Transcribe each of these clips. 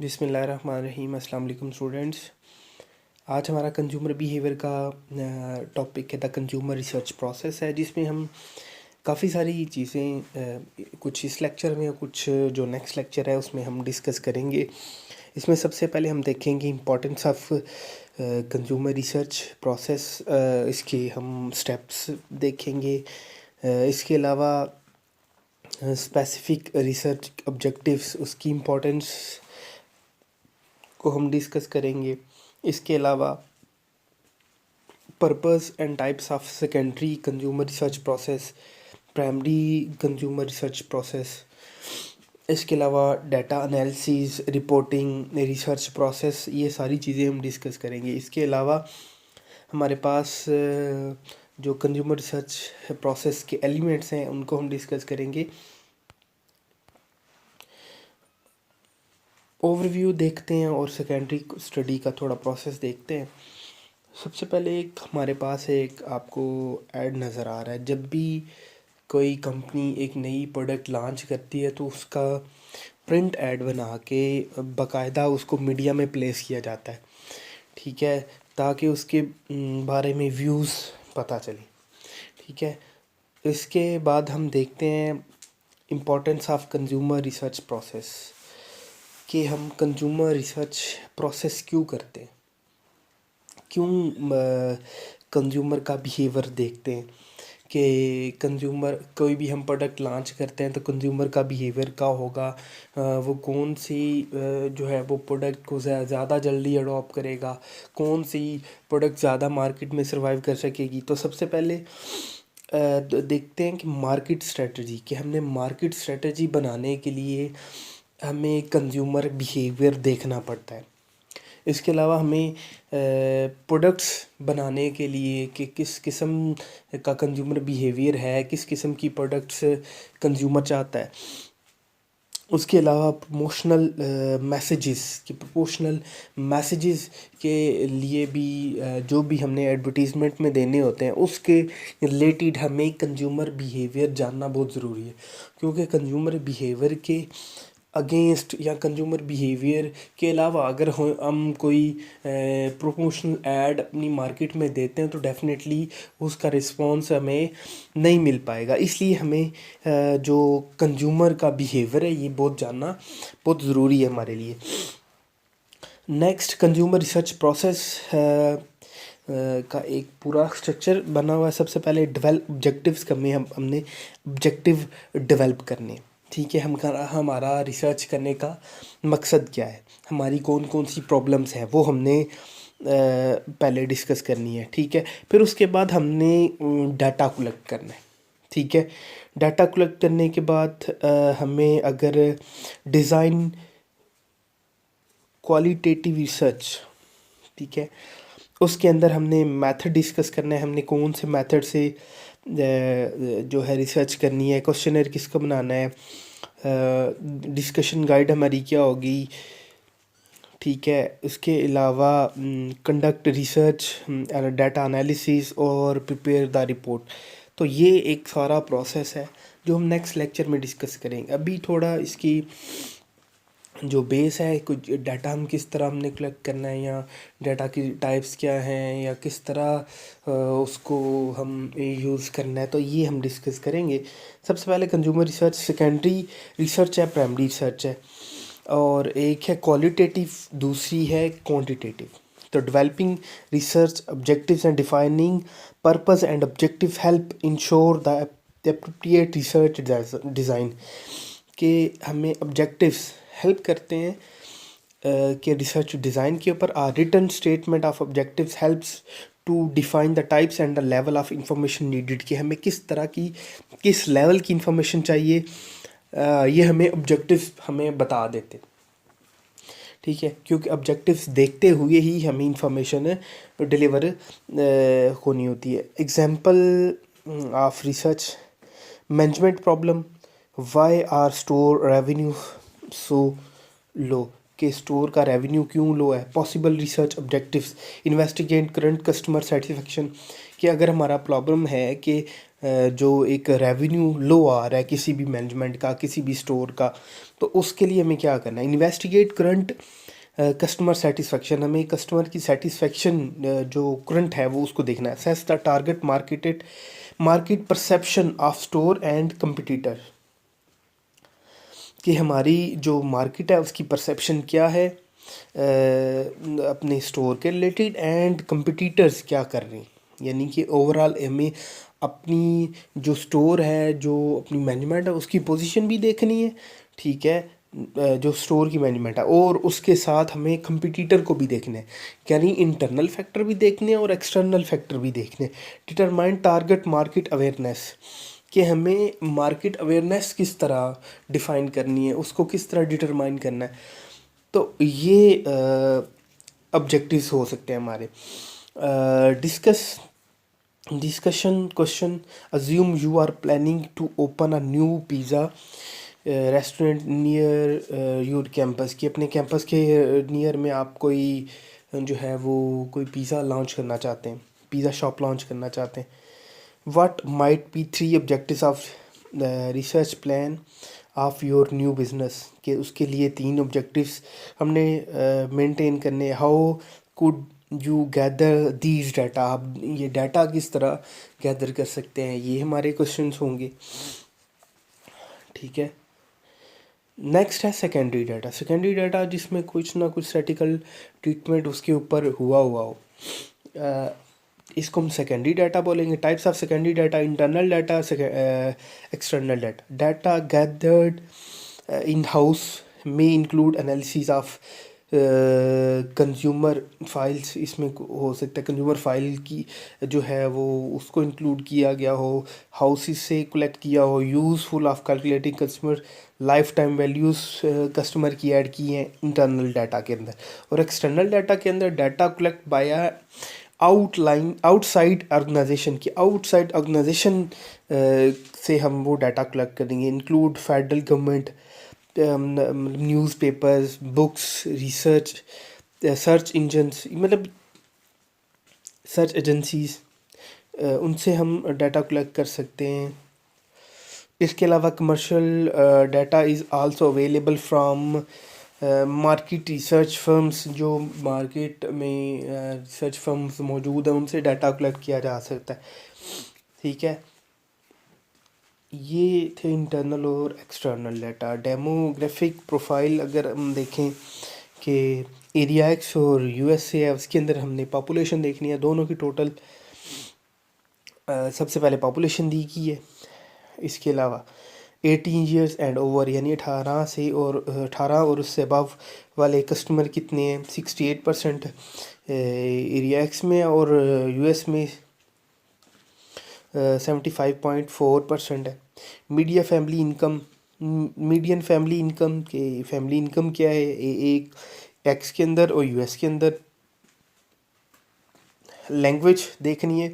बिस्मिल्लाहिर्रहमानिर्रहीम। अस्सलाम वालेकुम स्टूडेंट्स। आज हमारा कंज्यूमर बिहेवियर का टॉपिक है द कंज्यूमर रिसर्च प्रोसेस है, जिसमें हम काफ़ी सारी चीज़ें कुछ इस लेक्चर में, कुछ जो नेक्स्ट लेक्चर है उसमें हम डिस्कस करेंगे। इसमें सबसे पहले हम देखेंगे importance of consumer research process, इसके हम स्टेप्स देखेंगे। इसके अलावा स्पेसिफिक रिसर्च ऑब्जेक्टिव्स, उसकी इम्पोर्टेंस को हम डिस्कस करेंगे। इसके अलावा purpose and types of secondary consumer research process, primary consumer research process. इसके अलावा data analysis, reporting, research process, ये सारी चीज़ें हम डिस्कस करेंगे। इसके अलावा हमारे पास जो कंज्यूमर रिसर्च प्रोसेस के एलिमेंट्स हैं उनको हम डिस्कस करेंगे। ओवरव्यू देखते हैं और सेकेंडरी स्टडी का थोड़ा प्रोसेस देखते हैं। सबसे पहले एक हमारे पास एक आपको ऐड नज़र आ रहा है। जब भी कोई कंपनी एक नई प्रोडक्ट लॉन्च करती है तो उसका प्रिंट ऐड बना के बाकायदा उसको मीडिया में प्लेस किया जाता है, ठीक है, ताकि उसके बारे में व्यूज़ पता चले, ठीक है। इसके बाद हम देखते हैं importance of consumer research process, कि हम कंज्यूमर रिसर्च प्रोसेस क्यों करते हैं, क्यों कंज्यूमर का बिहेवियर देखते हैं कि कंज्यूमर कोई भी हम प्रोडक्ट लॉन्च करते हैं तो कंज्यूमर का बिहेवियर क्या होगा, वो कौन सी जो है वो प्रोडक्ट को ज़्यादा जल्दी अडॉप्ट करेगा, कौन सी प्रोडक्ट ज़्यादा मार्केट में सर्वाइव कर सकेगी। तो सबसे पहले देखते हैं कि मार्केट स्ट्रेटजी, कि हमने मार्केट स्ट्रेटजी बनाने के लिए हमें कंज्यूमर बिहेवियर देखना पड़ता है। इसके अलावा हमें प्रोडक्ट्स बनाने के लिए कि किस किस्म का कंज्यूमर बिहेवियर है, किस किस्म की प्रोडक्ट्स कंज्यूमर चाहता है। उसके अलावा प्रमोशनल मैसेजेस, कि प्रमोशनल मैसेजेस के लिए भी जो भी हमने एडवर्टीज़मेंट में देने होते हैं उसके रिलेटेड हमें कंज्यूमर बिहेवियर जानना बहुत ज़रूरी है, क्योंकि कंज्यूमर बिहेवियर के अगेंस्ट या कंज्यूमर बिहेवियर के अलावा अगर हम कोई प्रमोशनल ऐड अपनी मार्केट में देते हैं तो डेफिनेटली उसका रिस्पांस हमें नहीं मिल पाएगा। इसलिए हमें जो कंज्यूमर का बिहेवियर है ये बहुत जानना बहुत ज़रूरी है हमारे लिए। नेक्स्ट, कंज्यूमर रिसर्च प्रोसेस का एक पूरा स्ट्रक्चर बना हुआ है। सबसे पहले डेवलप ऑब्जेक्टिव्स करने, हमने ऑब्जेक्टिव डेवलप करने, ठीक है। हमारा रिसर्च करने का मकसद क्या है, हमारी कौन कौन सी प्रॉब्लम्स हैं वो हमने पहले डिस्कस करनी है, ठीक है। फिर उसके बाद हमने डाटा कलेक्ट करना है, ठीक है। डाटा कलेक्ट करने के बाद हमें अगर डिज़ाइन क्वालिटेटिव रिसर्च, ठीक है, उसके अंदर हमने मेथड डिस्कस करना है, हमने कौन से मेथड से जो है रिसर्च करनी है, क्वेश्चनर किसको बनाना है, डिस्कशन गाइड हमारी क्या होगी, ठीक है। उसके अलावा कंडक्ट रिसर्च, डाटा एनालिसिस और प्रिपेयर द रिपोर्ट। तो ये एक सारा प्रोसेस है जो हम नेक्स्ट लेक्चर में डिस्कस करेंगे। अभी थोड़ा इसकी जो बेस है, कुछ डाटा हम किस तरह हमने कलेक्ट करना है, या डाटा की टाइप्स क्या हैं, या किस तरह उसको हम यूज़ करना है, तो ये हम डिस्कस करेंगे। सबसे पहले कंज्यूमर रिसर्च सेकेंडरी रिसर्च है, प्राइमरी रिसर्च है, और एक है क्वालिटेटिव, दूसरी है क्वांटिटेटिव। तो developing research objectives and defining purpose and objective help ensure the appropriate research design, के हमें ऑब्जेक्टिव्स हेल्प करते हैं कि रिसर्च डिज़ाइन के ऊपर। Written statement of objectives helps to define the types and the level of information needed, कि हमें किस तरह की, किस लेवल की इंफॉर्मेशन चाहिए, ये हमें ऑब्जेक्टिव्स हमें बता देते, ठीक है। क्योंकि ऑब्जेक्टिव्स देखते हुए ही हमें इंफॉर्मेशन डिलीवर होनी होती है। Example of research management problem, why are store revenue so low, के स्टोर का रेवेन्यू क्यों लो है। Possible research objectives, investigate current customer satisfaction, कि अगर हमारा प्रॉब्लम है कि जो एक रेवेन्यू लो आ रहा है किसी भी मैनेजमेंट का, किसी भी स्टोर का, तो उसके लिए हमें क्या करना है? इन्वेस्टिगेट करंट कस्टमर सेटिस्फेक्शन, हमें कस्टमर की सेटिस्फेक्शन जो करंट है वो उसको देखना है। Assess the target market perception of store and competitor, कि हमारी जो मार्केट है उसकी परसेप्शन क्या है अपने स्टोर के रिलेटेड, एंड कंपटीटर्स क्या कर रहे हैं। यानी कि ओवरऑल हमें अपनी जो स्टोर है, जो अपनी मैनेजमेंट है, उसकी पोजीशन भी देखनी है, ठीक है, जो स्टोर की मैनेजमेंट है, और उसके साथ हमें कंपटीटर को भी देखना है। यानी इंटरनल फैक्टर भी देखने हैं और एक्सटर्नल फैक्टर भी देखने हैं। डिटरमाइन टारगेट मार्केट अवेयरनेस, कि हमें मार्केट अवेयरनेस किस तरह डिफ़ाइन करनी है, उसको किस तरह डिटरमाइन करना है। तो ये ऑब्जेक्टिव्स हो सकते हैं हमारे। Discussion question, assume you are planning to open a new pizza restaurant near your campus, कि अपने कैंपस के नियर में आप कोई जो है वो कोई पिज़्ज़ा लॉन्च करना चाहते हैं, पिज़्ज़ा शॉप लॉन्च करना चाहते हैं। What might be 3 objectives of the research plan of your new business, के उसके लिए 3 ऑब्जेक्टिव्स हमने मेंटेन करने। How could you gather these data, आप ये डाटा किस तरह गैदर कर सकते हैं, ये हमारे क्वेश्चंस होंगे, ठीक है। नेक्स्ट है सेकेंडरी डाटा। सेकेंडरी डाटा जिसमें कुछ ना कुछ स्टैटिकल ट्रीटमेंट उसके ऊपर हुआ हो, इसको हम सेकेंडरी डाटा बोलेंगे। Types of secondary data, internal data, external data. Data gathered in house में include analysis of consumer files, इसमें हो सकता है कंज्यूमर फाइल की जो है वो उसको इंक्लूड किया गया हो, हाउसेस से कलेक्ट किया हो, useful of calculating customer life time values customer की ऐड की हैं इंटरनल डाटा के अंदर। और एक्सटर्नल डाटा के अंदर data collect by outside organization, की आउटसाइड ऑर्गेनाइजेशन से हम वो डाटा कलेक्ट करेंगे। Include federal government, newspapers, books, research, search engines, मतलब सर्च एजेंसीज, उनसे हम डाटा कलेक्ट कर सकते हैं। इसके अलावा commercial data is also available from market research firms, जो मार्केट में रिसर्च फर्म्स मौजूद हैं उनसे डाटा कलेक्ट किया जा सकता है, ठीक है। ये थे इंटरनल और एक्सटर्नल डाटा। डेमोग्राफिक प्रोफाइल अगर हम देखें कि एरिया एक्स और यूएसए है, उसके अंदर हमने पॉपुलेशन देखनी है, दोनों की टोटल सबसे पहले पॉपुलेशन दी की है। इसके अलावा 18 ईयर्स एंड ओवर, यानी 18 और उससे अबव वाले कस्टमर कितने हैं, 68% एरिया एक्स में, और यूएस में 75.4% है। मीडियन फैमिली इनकम के फैमिली इनकम क्या है एक एक्स के अंदर और यूएस के अंदर। लैंग्वेज देखनी है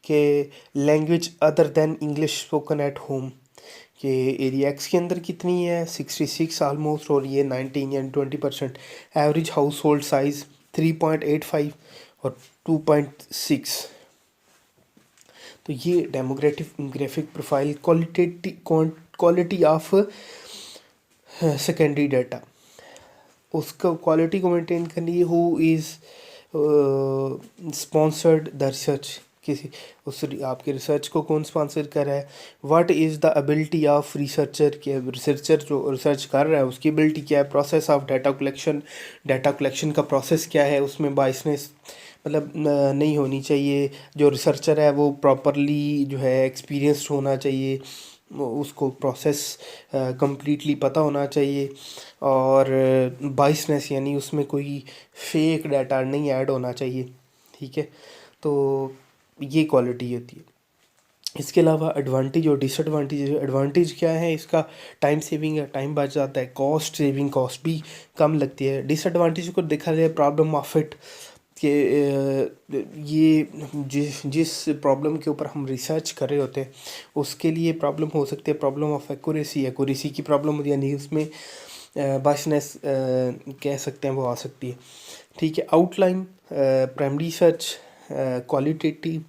कि language other than English spoken at home, कि एरिया एक्स के अंदर कितनी है 66 ऑलमोस्ट, और ये 19 यानी 20%। एवरेज हाउस होल्ड साइज़ 3.85 और 2.6। तो ये demographic profile quality of secondary data, उसका क्वालिटी को मेंटेन करने लिए who is sponsored the research, किसी उस आपके रिसर्च को कौन स्पॉन्सर कर रहा है। What is the ability of researcher, के रिसर्चर जो रिसर्च कर रहा है उसकी एबिलिटी क्या है। प्रोसेस ऑफ डाटा कलेक्शन का प्रोसेस क्या है, उसमें बायसनेस मतलब नहीं होनी चाहिए। जो रिसर्चर है वो प्रॉपरली जो है एक्सपीरियंस्ड होना चाहिए, उसको प्रोसेस कम्प्लीटली पता होना चाहिए, और बायसनेस यानी उसमें कोई फेक डाटा नहीं ऐड होना चाहिए, ठीक है। तो ये क्वालिटी होती है। इसके अलावा एडवांटेज और डिसएडवांटेज। एडवांटेज क्या है इसका, टाइम सेविंग है, टाइम बच जाता है, कॉस्ट भी कम लगती है। डिसएडवांटेज को देखा जाए प्रॉब्लम ऑफ इट, कि ये जिस प्रॉब्लम के ऊपर हम रिसर्च कर रहे होते हैं उसके लिए प्रॉब्लम हो सकती है, प्रॉब्लम ऑफ एक्यूरेसी की प्रॉब्लम होती है, यानी उसमें बायसनेस कह सकते हैं वो आ सकती है, ठीक है। Outline primary search, qualitative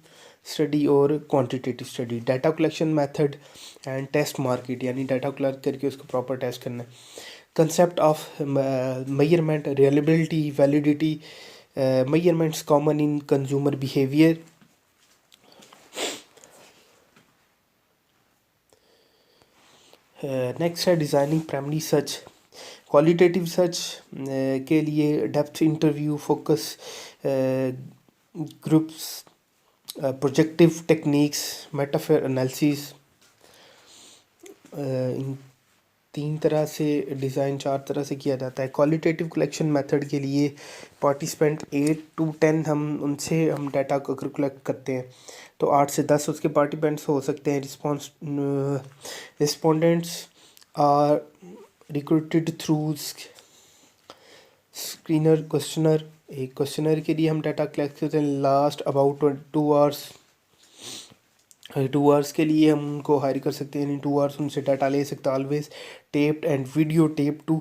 study और quantitative study. Data collection method and test market, यानी डाटा कलेक्ट करके उसको प्रॉपर टेस्ट करना है। Concept of measurement, reliability, validity, measurements common in consumer behavior। Next है designing primary search. Qualitative search के लिए depth interview, focus groups, projective techniques, metaphor analysis. इन 3 तरह से डिज़ाइन 4 तरह से किया जाता है। क्वालिटेटिव कलेक्शन मेथड के लिए पार्टिसिपेंट 8 to 10 उनसे हम डाटा को अगर कलेक्ट करते हैं तो 8 से 10 उसके पार्टिसिपेंट्स हो सकते हैं। Respondents are recruited through screener questionnaire. एक क्वेश्चनर के लिए हम डाटा कलेक्ट करते हैं। Last about 2 hours. 2 आवर्स के लिए हम उनको हायर कर सकते हैं, यानी 2 आवर्स उनसे डाटा ले सकते हैं। Always taped and video tape to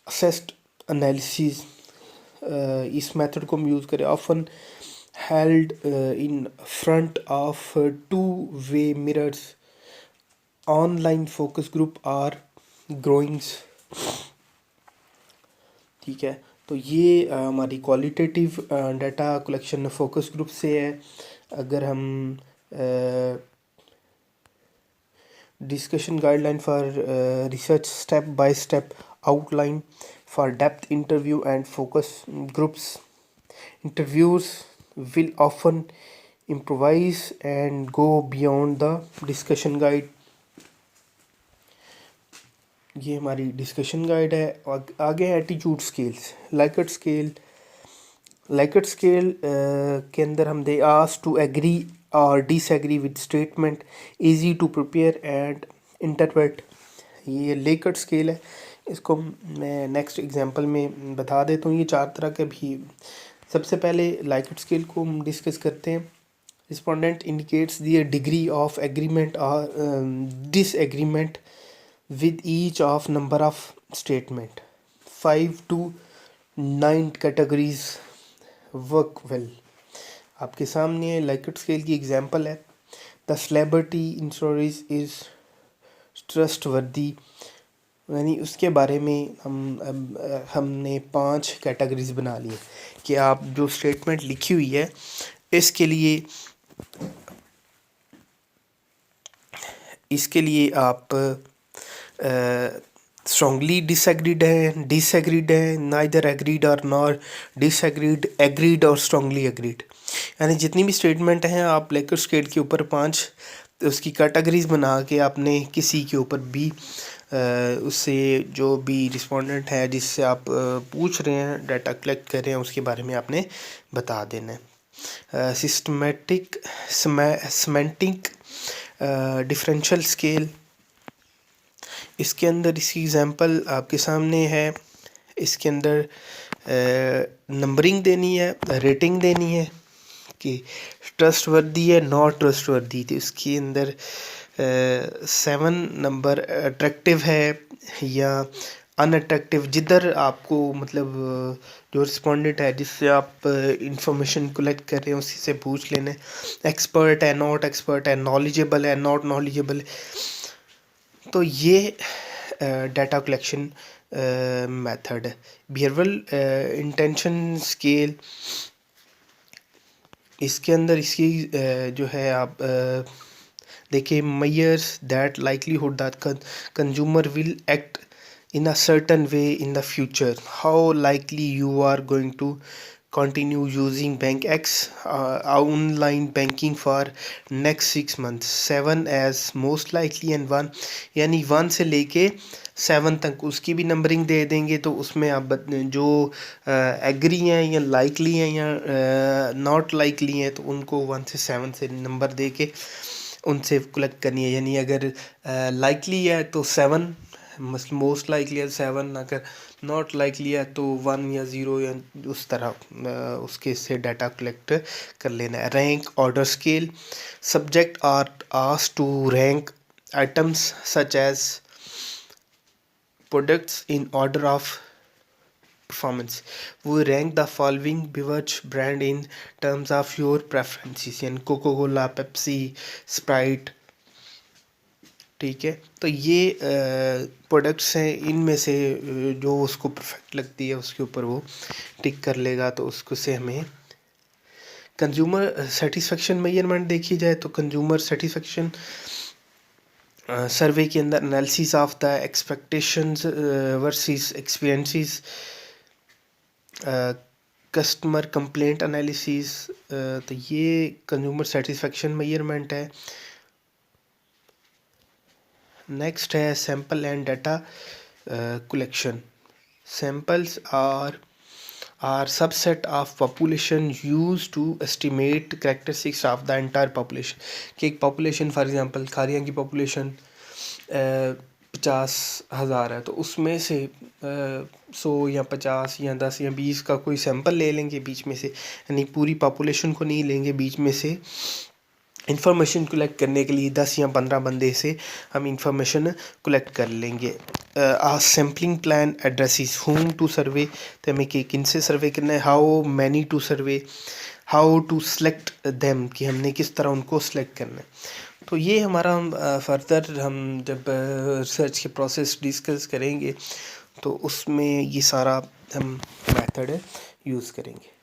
assessed analysis. इस मेथड को हम यूज़ करें। Often held in front of 2-way mirrors. Online focus group are growings. ठीक है, तो ये हमारी qualitative data collection focus group से है। अगर हम discussion guideline for research, step by step outline for depth interview and focus groups. Interviews will often improvise and go beyond the discussion guide। ये हमारी डिस्कशन गाइड है। आगे है attitude scales. Likert scale के अंदर हम दे आस्क टू एग्री और disagree with statement, easy to prepare and interpret. ये लेकर्ट स्केल है, इसको मैं नेक्स्ट एग्जांपल में बता देता हूँ। ये 4 तरह के भी। सबसे पहले लाइकर्ट स्केल को हम डिस्कस करते हैं। Respondent indicates the degree of agreement और disagreement with each of number of statement। 5 to 9 categories work well। आपके सामने लाइकर्ट स्केल की एग्जांपल है। The celebrity in stories is trustworthy, यानी उसके बारे में हमने 5 कैटेगरीज बना ली कि आप जो स्टेटमेंट लिखी हुई है इसके लिए आप स्ट्रॉन्गली डिसएग्रीड है, नाइदर एग्रीड और नॉर डिसएग्रीड, एग्रीड और स्ट्रॉन्गली एग्रीड। यानी जितनी भी स्टेटमेंट हैं आप लाइकर्ट स्केल के ऊपर 5 उसकी कैटेगरीज बना के आपने किसी के ऊपर भी उससे जो भी रिस्पोंडेंट है जिससे आप पूछ रहे हैं, डाटा कलेक्ट कर रहे हैं, उसके बारे में आपने बता देना है। सिस्टमेटिक सेमेंटिक डिफरेंशियल स्केल, इसके अंदर इसकी एग्जांपल आपके सामने है। इसके अंदर नंबरिंग देनी है, रेटिंग देनी है कि ट्रस्टवर्दी है, नॉट ट्रस्टवर्दी। तो इसके अंदर 7 नंबर अट्रैक्टिव है या अनअट्रैक्टिव। जिधर आपको मतलब जो रिस्पोंडेंट है जिससे आप इंफॉर्मेशन कलेक्ट कर रहे हैं उसी से पूछ लेना है। एक्सपर्ट है, नॉट एक्सपर्ट है, नॉलेजेबल है, नॉट नॉलेजेबल है। तो ये डाटा कलेक्शन मेथड है। बिहेवियरल इंटेंशन स्केल, इसके अंदर इसकी जो है आप देखिए, measures that likelihood that consumer will act in a certain way in the future, how likely you are going to continue using bank X online banking for next 6 months। 7 as most likely and 1, यानी 1 से लेके 7 तक उसकी भी numbering दे देंगे। तो उसमें आप जो एग्री हैं या लाइकली हैं या नॉट लाइकली हैं तो उनको 1 से 7 से नंबर दे के उनसे कलेक्ट करनी है। यानी अगर लाइकली है तो 7, मोस्ट लाइकली है 7, अगर नॉट लाइकली है तो 1 या 0 या उस तरह उसके से डाटा कलेक्ट कर लेना है। Rank order scale, subject are asked to rank items such as products in order of performance, वो rank the following beverage brand in terms of your preferences, यानी कोको कोला, पेप्सी, स्प्राइट। ठीक है, तो ये products हैं, इनमें से जो उसको परफेक्ट लगती है उसके ऊपर वो टिक कर लेगा। तो उसको से हमें कंज्यूमर सेटिस्फेक्शन मेजरमेंट देखी जाए तो कंज्यूमर सेटिस्फेक्शन सर्वे के अंदर analysis of the expectations versus experiences, customer complaint analysis, तो ये कंज्यूमर सेटिस्फेक्शन मेजरमेंट है। नेक्स्ट है sample and data collection. Samples are subset of population use to estimate characteristics of the entire population, कि एक population for example Khariyan की population 50,000 है, तो उसमें से 100 या 50 या 10 या 20 का कोई सैंपल ले लेंगे बीच में से, यानी पूरी पॉपुलेशन को नहीं लेंगे, बीच में से इंफॉर्मेशन कलेक्ट करने के लिए 10 या 15 बंदे से हम इंफॉर्मेशन कलेक्ट कर लेंगे। Sampling plan addresses whom to survey, तो हमें कि किन से सर्वे करना है, how many to survey, how to select them, कि हमने किस तरह उनको सेलेक्ट करना है। तो ये हमारा फर्दर हम जब रिसर्च के प्रोसेस डिस्कस करेंगे तो उसमें ये सारा हम मेथड यूज़ करेंगे।